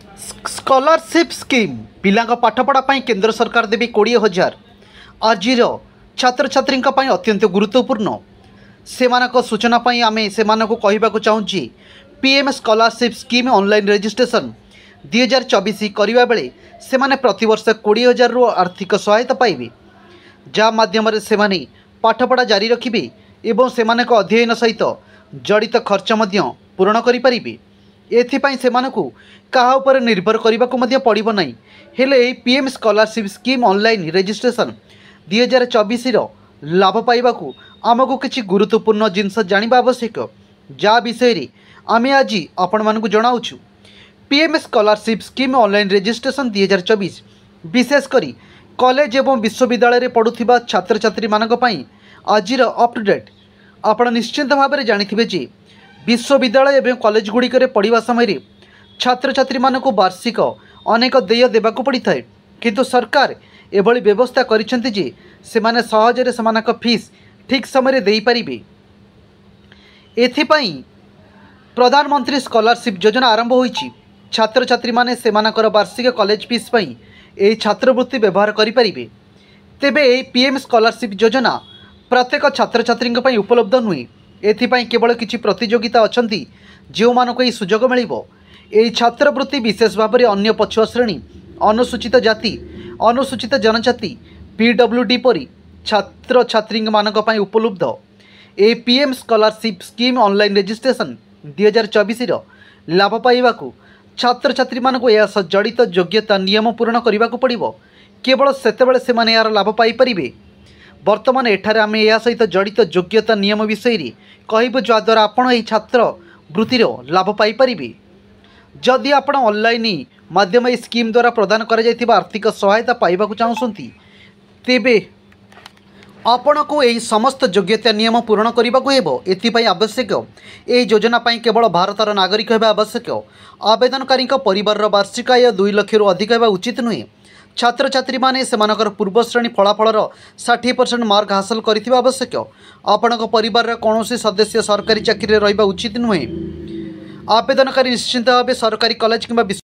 Scholarship scheme पिलांग पाठपढ़ा केंद्र सरकार देवी 20,000 आज छात्र छात्री अत्यंत गुरुत्वपूर्ण सेमानक सूचना आम से कहवाक चाहूँगी PM scholarship scheme online registration 2024 करने बेले से प्रतिवर्ष 20,000 रु आर्थिक सहायता पाइबे जहाँ मध्यम से पाठपढ़ा जारी रखिबे एवं से अध्ययन सहित जड़ित खर्च पूरण करें एथिपाई सेमानकु कहा उपर निर्भर करने पड़ो ना हेले PM scholarship scheme online registration 2024 लाभ पाइबाकू आमको किसी गुरुत्वपूर्ण जिनस जानिबा आवश्यक जहाँ विषय आमे आज आपण मानकु जणाउछु PM scholarship scheme online registration 2024 विशेषकर कॉलेज एवं विश्वविद्यालय में पढ़ुवा छात्र छात्री मानक पई आजिर अप टू डेट आपण निश्चिंत भाव में जानिथिबे जे विश्वविद्यालय एवं कॉलेज गुड़िक पढ़ा समय छात्र छात्री मानक वार्षिक अनेक देय देवाक पड़ता है किंतु सरकार एभली व्यवस्था करिसेंति जे सेमाने सहजरे समानक फीस ठीक समय दे पारिबे। एथिपाई प्रधानमंत्री स्कॉलरशिप योजना आरंभ होईछि। छात्र छात्री माने सेमानकर वार्षिक कॉलेज फीस पई एही छात्रवृत्ति व्यवहार करि पारिबे। तेबे एही पीएम स्कॉलरशिप योजना प्रत्येक छात्र छात्री पई उपलब्ध नुहे एथिपाई केवल किछि प्रतियोगिता अछंती जो मानक यह सुजोग मिलिबो। एही छात्रवृत्ति विशेष भाव में अन्य पछुआ श्रेणी अनुसूचित जाति अनुसूचित जनजाति पीडब्ल्यूडी परी छात्र छात्री मानक पई उपलब्ध। ए PM scholarship scheme online registration 2024 लाभ पाइबाकू छात्र छात्री मानक यह जड़ित योग्यता नियम पूरण करने को पड़ो केवल सेतेबेले सेमाने यार लाभ पाई परिबे। वर्तमान एठारे आमे या सहित जड़ित योग्यता नियम विषय कहबू जद्वारा आपण यह छात्र वृत्तिर लाभ पाई परिबे। जदि आपण ऑनलाइन माध्यम स्कीम द्वारा प्रदान करा जायतिबा आर्थिक सहायता पाइबाकू चाहुछंती तेबे आपण को यही समस्त योग्यता नियम पूरण करने को हेबो। एथिपाई आवश्यक यह योजना पाई केवल भारतर नागरिक हेबा आवश्यक। आवेदनकारी परिवार वार्षिक आय 2 लाख रु अधिक हेबा उचित नुहे। छात्र छात्री माने सेमानकर पूर्व श्रेणी फलाफलर 60% मार्क हासिल करिथिबा आवश्यक। आपणक परिवार कौन सदस्य सरकारी चाकरी रहिबा उचित नुहे। आवेदनकारी निश्चिंत भाव सरकारी कॉलेज किंबा